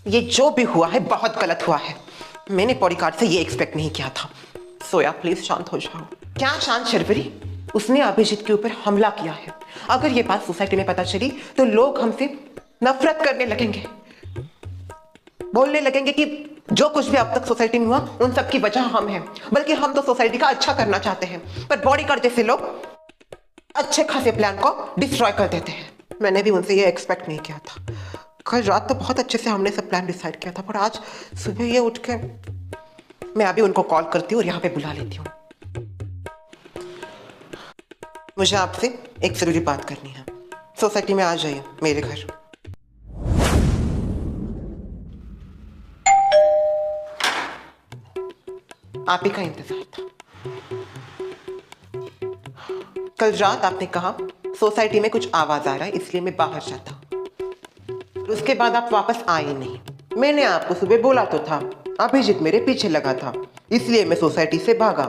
ये जो भी हुआ है बहुत गलत हुआ है। मैंने बॉडीगार्ड से ये एक्सपेक्ट नहीं किया था। सोया प्लीज शांत हो जाओ। क्या शांत शर्वरी? उसने अभिजीत के ऊपर हमला किया है। अगर ये बात सोसाइटी में पता चली तो लोग हमसे नफरत करने लगेंगे, बोलने लगेंगे कि जो कुछ भी अब तक सोसाइटी में हुआ उन सब की वजह हम हैं। बल्कि हम तो सोसाइटी का अच्छा करना चाहते हैं, पर बॉडीगार्ड जैसे लोग अच्छे खासे प्लान को डिस्ट्रॉय कर देते हैं। मैंने भी उनसे ये एक्सपेक्ट नहीं किया था। कल रात तो बहुत अच्छे से हमने सब प्लान डिसाइड किया था, पर आज सुबह ये उठ के मैं अभी उनको कॉल करती हूँ और यहाँ पे बुला लेती हूँ। मुझे आपसे एक जरूरी बात करनी है। सोसाइटी में आ जाइए मेरे घर। आप ही का इंतजार था। कल रात आपने कहा सोसाइटी में कुछ आवाज आ रहा है इसलिए मैं बाहर जाता हूं। उसके बाद आप वापस आए नहीं। मैंने आपको सुबह बोला तो था, अभिजीत मेरे पीछे लगा था इसलिए मैं सोसाइटी से भागा।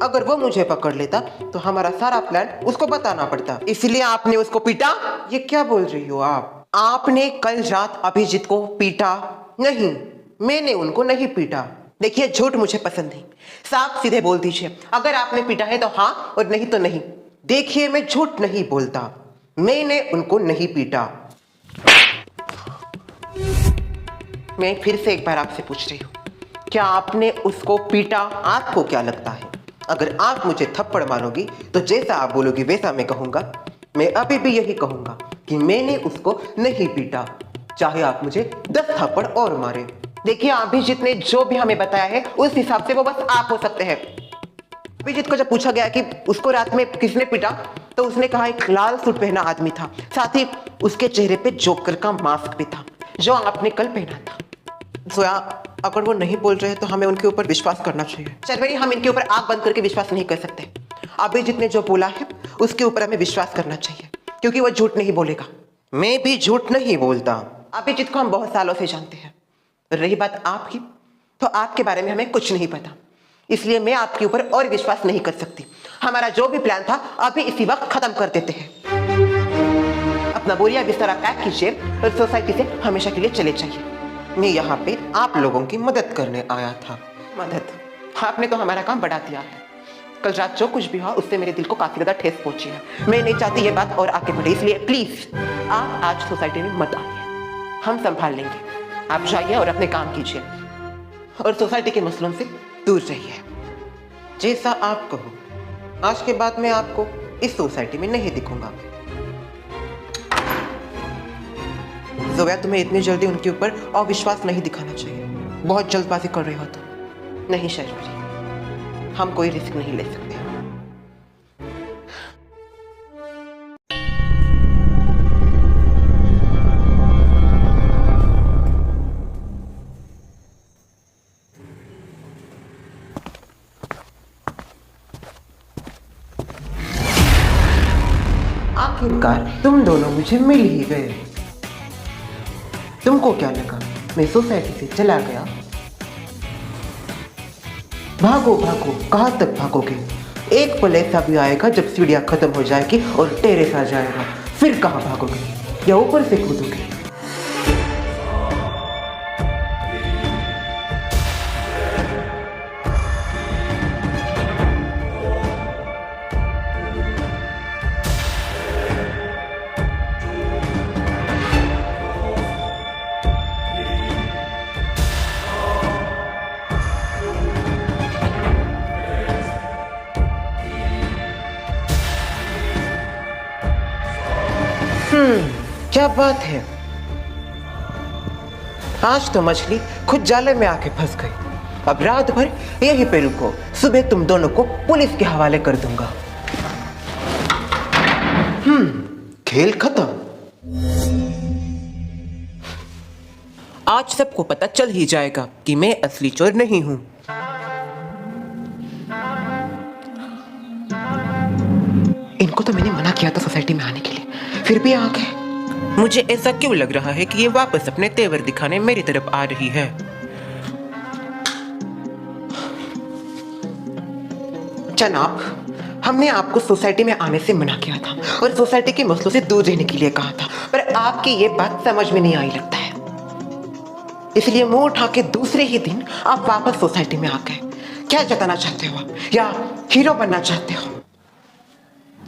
अगर वो मुझे पकड़ लेता तो हमारा सारा प्लान उसको बताना पड़ता, इसलिए आपने उसको पीटा। ये क्या बोल रही हो आप? आपने कल रात अभिजीत को पीटा? नहीं, मैंने उनको नहीं पीटा। देखिए झूठ मुझे पसंद नहीं, साफ सीधे बोल दीजिए। अगर आपने पीटा है तो हाँ और नहीं तो नहीं। देखिए मैं झूठ नहीं बोलता, मैंने उनको नहीं पीटा। मैं फिर से एक बार आपसे पूछ रही हूँ, क्या आपने उसको पीटा? आपको क्या लगता है अगर आप मुझे थप्पड़ मारोगी तो जैसा आप बोलोगी वैसा मैं कहूंगा? मैं अभी भी यही कहूंगा कि मैंने उसको नहीं पीटा, चाहे आप मुझे 10 थप्पड़ और मारे। देखिए अभिजीत ने जो भी हमें बताया है उस हिसाब से वो बस आप हो सकते हैं। अभिजीत को जब पूछा गया कि उसको रात में किसने पीटा तो उसने कहा एक लाल सूट पहना आदमी था, साथ ही उसके चेहरे पे जोकर का मास्क भी था जो आपने कल पहना था। सोया अगर वो नहीं बोल रहे तो हमें उनके ऊपर विश्वास करना चाहिए। शर्वरी हम इनके ऊपर आंख बंद करके विश्वास नहीं कर सकते। अभिजीत ने जो बोला है उसके ऊपर हमें विश्वास करना चाहिए क्योंकि वो झूठ नहीं बोलेगा। मैं भी झूठ नहीं बोलता। अभिजीत को हम बहुत सालों से जानते हैं। रही बात आपकी, तो आपके बारे में हमें कुछ नहीं पता, इसलिए मैं आपके ऊपर और विश्वास नहीं कर सकती। हमारा जो भी प्लान था अभी इसी वक्त खत्म कर देते हैं। अपना बोरिया बिस्तरा पैक कीजिए और सोसाइटी से हमेशा के लिए चले जाइए। मैं यहाँ पे आप लोगों की मदद करने आया था। मदद? आपने तो हमारा काम बढ़ा दिया है। कल रात जो कुछ भी हुआ उससे मेरे दिल को काफी ज्यादा ठेस पहुंची है। मैं नहीं चाहती ये बात और आगे बढ़े, इसलिए प्लीज आप आज सोसाइटी में मत आइए, हम संभाल लेंगे। आप जाइए और अपने काम कीजिए और सोसाइटी के मसलों से दूर रहिए। जैसा आप कहो। आज के बाद मैं आपको इस सोसाइटी में नहीं दिखूंगा। जोया तुम्हें इतनी जल्दी उनके ऊपर अविश्वास नहीं दिखाना चाहिए, बहुत जल्दबाजी कर रहे हो तुम। नहीं शर्वरी, हम कोई रिस्क नहीं ले सकते। आखिरकार तुम दोनों मुझे मिल ही गए। तुमको क्या लगा मैं सोसाइटी से चला गया? भागो भागो, कहां तक भागोगे? एक पल ऐसा भी आएगा जब सीढ़ियां खत्म हो जाएगी और टेरेस आ जाएगा, फिर कहां भागोगे? या ऊपर से कूदोगे? क्या बात है, आज तो मछली खुद जाले में आके फंस गई। अब रात भर यहीं पे रुको, सुबह तुम दोनों को पुलिस के हवाले कर दूंगा। खेल खत्म। आज सबको पता चल ही जाएगा कि मैं असली चोर नहीं हूं। इनको तो मैंने मना किया था सोसाइटी में आने के लिए, फिर भी आ गए। मुझे ऐसा क्यों लग रहा है कि ये वापस अपने तेवर दिखाने मेरी तरफ आ रही है। जनाब, हमने आपको सोसाइटी में आने से मना किया था और सोसाइटी के मसलों से दूर रहने के लिए कहा था, पर आपकी ये बात समझ में नहीं आई लगता है। इसलिए मुंह उठा के दूसरे ही दिन आप वापस सोसाइटी में आ गए। क्या जताना चाहते हो आप? या हीरो बनना चाहते हो?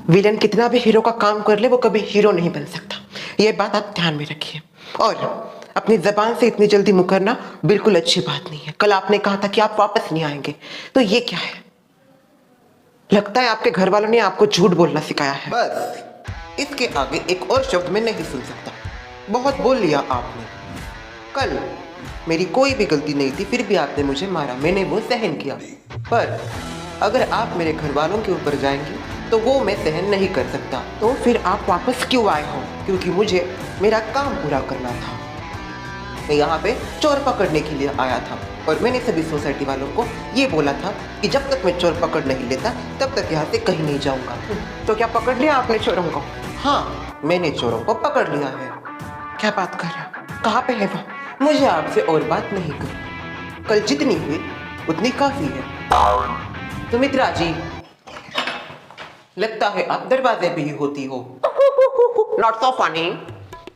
विलन कितना भी हीरो का काम कर ले वो कभी हीरो नहीं बन सकता, ये बात आप ध्यान में रखिए। और अपनी जबान से इतनी जल्दी मुकरना बिल्कुल अच्छी बात नहीं है। कल आपने कहा था कि आप वापस नहीं आएंगे, तो ये क्या है? लगता है आपके घर वालों ने आपको झूठ बोलना सिखाया है। बस इसके आगे एक और शब्द मैं नहीं सुन सकता। बहुत बोल लिया आपने। कल मेरी कोई भी गलती नहीं थी, फिर भी आपने मुझे मारा, मैंने वो सहन किया। पर अगर आप मेरे घर वालों के ऊपर जाएंगी तो वो मैं सहन नहीं कर सकता। तो फिर आप वापस क्यों आए हो? क्योंकि मुझे मेरा काम पूरा करना था। मैं यहाँ पे चोर पकड़ने के लिए आया था और मैंने सभी सोसाइटी वालों को ये बोला था कि जब तक मैं चोर पकड़ नहीं लेता तब तक यहाँ से कहीं नहीं जाऊँगा। तो क्या पकड़ लिया आपने चोरों को? हाँ, मैंने चोरों को पकड़ लिया है। क्या बात कर रहे हो? कहाँ पे है वो? मुझे आपसे और बात नहीं करनी। कल जितनी हुई उतनी काफी है। सुमित्रा जी, लगता है आप दरवाजे पे ही होती हो। Not so funny.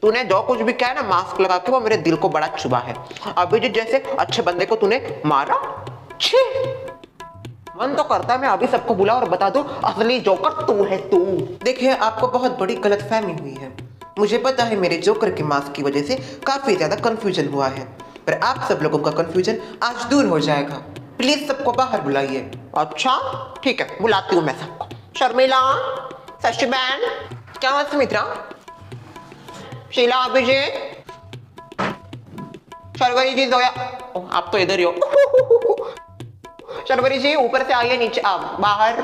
तूने जो कुछ भी किया है ना मास्क लगा के, वो मेरे दिल को बड़ा चुभा है। अभी जो जैसे अच्छे बंदे को तूने मारा, छी। मन तो करता है मैं अभी सबको बुला और बता दूं असली जोकर तू है तू। देखिए, आपको बहुत बड़ी गलतफहमी हुई है। मुझे पता है मेरे जोकर के मास्क की वजह से काफी ज्यादा कंफ्यूजन हुआ है, पर आप सब लोगों का कंफ्यूजन आज दूर हो जाएगा। प्लीज सबको बाहर बुलाइए। अच्छा ठीक है, बुलाती हूँ मैं सबको। शर्मिला, शशि बहन, क्या हुआ सुमित्रा? शीला, अभिजीत, शर्वरी जी, जोया, आप तो इधर ही हो। शर्वरी जी ऊपर से आइए, नीचे आप बाहर।